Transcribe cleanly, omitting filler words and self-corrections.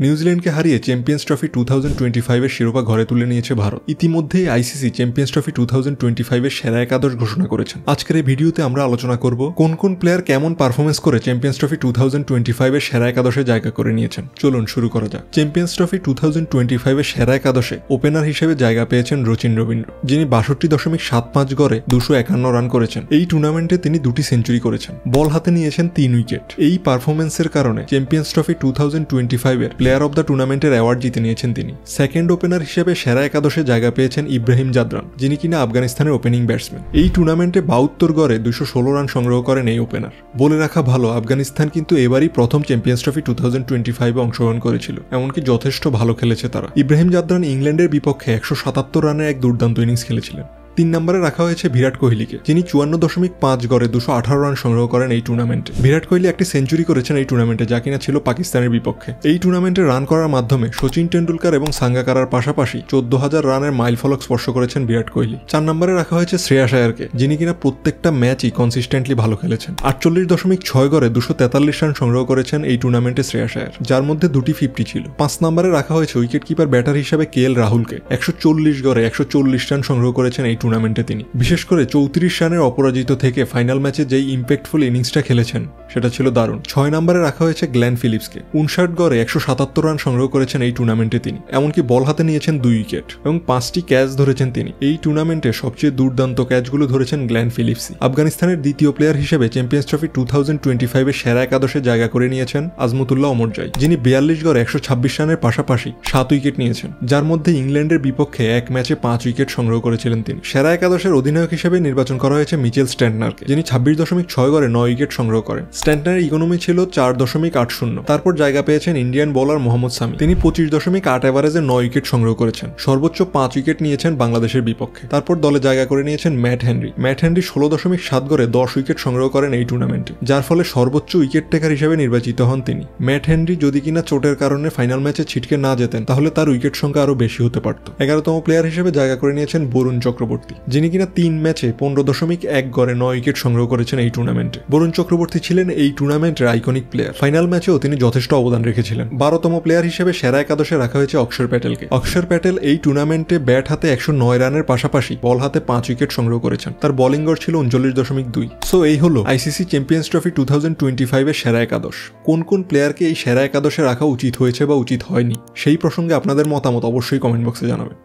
নিউজিল্যান্ডকে হারিয়ে champions trophy 2025 এর শিরোপা ঘরে তুলে নিয়েছে ভারত। ইতিমধ্যেই আইসিসি চ্যাম্পিয়ন্স ট্রফি 2025 এর সেরা একাদশ ঘোষণা করেছেন। আজকের এই ভিডিওতে আমরা আলোচনা করব কোন কোন প্লেয়ার কেমন পারফরমেন্স করে চ্যাম্পিয়ন্স ট্রফি 2025 এর সেরা একাদশে জায়গা করে নিয়েছেন। চলুন শুরু করা যাক। চ্যাম্পিয়ন্স ট্রফি 2025 এর সেরা একাদশে ওপেনার হিসেবে জায়গা পেয়েছেন রচিন রবীন্দ্র, যিনি 62.75 গড়ে 251 রান করেছেন। এই টুর্নামেন্টে তিনি 2টি সেঞ্চুরি করেছেন, বল হাতে নিয়েছেন 3 উইকেট। এই পারফরমেন্সের কারণে চ্যাম্পিয়ন্স ট্রফি 2025 এর প্লেয়ার অব দ্য টুর্নামেন্টের অ্যাওয়ার্ড জিতে নিয়েছেন তিনি। সেকেন্ড ওপেনার হিসেবে সেরা একাদশে জায়গা পেয়েছেন ইব্রাহিম জাদরান, যিনি কিনা আফগানিস্তানের ওপেনিং ব্যাটসম্যান। এই টুর্নামেন্টে 72 গড়ে 216 রান সংগ্রহ করেন এই ওপেনার। বলে রাখা ভালো, আফগানিস্তান কিন্তু এবারই প্রথম চ্যাম্পিয়ন্স ট্রফি 2025 এ অংশগ্রহণ করেছিল, এমনকি যথেষ্ট ভালো খেলেছে তারা। ইব্রাহিম জাদরান ইংল্যান্ডের বিপক্ষে 177 রানের এক দুর্দান্ত ইনিংস খেলেছিলেন। 3 নম্বরে রাখা হয়েছে বিরাট কোহলিকে, যিনি 54.5 গড়ে 218 রান সংগ্রহ করেন এই টুর্নামেন্টে। বিরাট কোহলি একটি সেঞ্চুরি করেছেন এই টুর্নামেন্টে, যা কিনা ছিল পাকিস্তানের বিপক্ষে। এই টুর্নামেন্টে রান করার মাধ্যমে সচিন টেন্ডুলকার এবং সাঙ্গাকারার পাশাপাশি 14,000 রানের মাইল ফলক স্পর্শ করেছেন বিরাট কোহলি। 4 নম্বরে রাখা হয়েছে শ্রেয়াস আয়ারকে, যিনি কিনা প্রত্যেকটা ম্যাচই কনসিস্টেন্টলি ভালো খেলেছেন। 48.6 গড়ে 243 রান সংগ্রহ করেছেন এই টুর্নামেন্টে শ্রেয়াস আয়ার, যার মধ্যে 2টি 50 ছিল। 5 নম্বরে রাখা হয়েছে উইকেট কিপার ব্যাটার হিসেবে KL রাহুলকে। 140 গড়ে 140 রান সংগ্রহ করেছেন এই টুর্নামেন্টে তিনি। বিশেষ করে 34 রানের অপরাজিত থেকে ফাইনাল ম্যাচে যেই ইম্প্যাক্টফুল ইনিংসটা খেলেছেন সেটা ছিল দারুণ। 6 নম্বরে রাখা হয়েছে গ্ল্যান ফিলিপসকে। 59 গড়ে 177 রান সংগ্রহ করেছেন এই টুর্নামেন্টে তিনি, এমনকি বল হাতে নিয়েছেন 2 উইকেট এবং 5টি ক্যাচ ধরেছেন তিনি। এই টুর্নামেন্টে সবচেয়ে দুর্দান্ত ক্যাচগুলো ধরেছেন গ্ল্যান ফিলিপসই। আফগানিস্তানের দ্বিতীয় প্লেয়ার হিসেবে চ্যাম্পিয়ন্স ট্রফি 2025 এর সেরা একাদশে জায়গা করে নিয়েছেন আজমতুল্লাহ ওমরজাই, যিনি 42 গড়ে 126 রানের পাশাপাশি 7 উইকেট নিয়েছেন, যার মধ্যে ইংল্যান্ডের বিপক্ষে এক ম্যাচে 5 উইকেট সংগ্রহ করেছিলেন তিনি। সেরা একাদশের অধিনায়ক হিসেবে নির্বাচন করা হয়েছে মিচেল স্ট্যান্টনারকে, যিনি 26.6 গড়ে 9 উইকেট সংগ্রহ করেন। স্ট্যান্টনারের ইকোনমি ছিল 4.80। তারপর জায়গা পেয়েছেন ইন্ডিয়ান বোলার মোহাম্মদ সামি, তিনি 25.8 এভারেজে 9 উইকেট সংগ্রহ করেছেন। সর্বোচ্চ 5 উইকেট নিয়েছেন বাংলাদেশের বিপক্ষে। তারপর দলে জায়গা করে নিয়েছেন ম্যাট হেনরি। 16.7 গড়ে 10 উইকেট সংগ্রহ করেন এই টুর্নামেন্টে, যার ফলে সর্বোচ্চ উইকেট টেকার হিসেবে নির্বাচিত হন তিনি। ম্যাট হেনরি যদি কিনা চোটের কারণে ফাইনাল ম্যাচে ছিটকে না যেতেন, তাহলে তার উইকেট সংখ্যা আরো বেশি হতে পারত। 11তম প্লেয়ার হিসেবে জায়গা করে নিয়েছেন বরুণ চক্রবর্তী, যিনি কিনা 3 ম্যাচে 15.1 গড়ে 9 উইকেট সংগ্রহ করেছেন এই টুর্নামেন্টে। বরুণ চক্রবর্তী ছিলেন এই টুর্নামেন্টের আইকনিক প্লেয়ার। ফাইনাল ম্যাচেও তিনি যথেষ্ট অবদান রেখেছিলেন। 12তম প্লেয়ার হিসেবে সেরা একাদশে রাখা হয়েছে অক্ষর প্যাটেলকে। অক্ষর প্যাটেল এই টুর্নামেন্টে ব্যাট হাতে 109 রানের পাশাপাশি বল হাতে 5 উইকেট সংগ্রহ করেছেন। তার বোলিং গড় ছিল 39.2। সো এই হলো আইসিসি চ্যাম্পিয়ন্স ট্রফি 2025 এর সেরা একাদশ। কোন কোন প্লেয়ারকে এই সেরা একাদশে রাখা উচিত হয়েছে বা উচিত হয়নি, সেই প্রসঙ্গে আপনাদের মতামত অবশ্যই কমেন্ট বক্সে জানাবেন।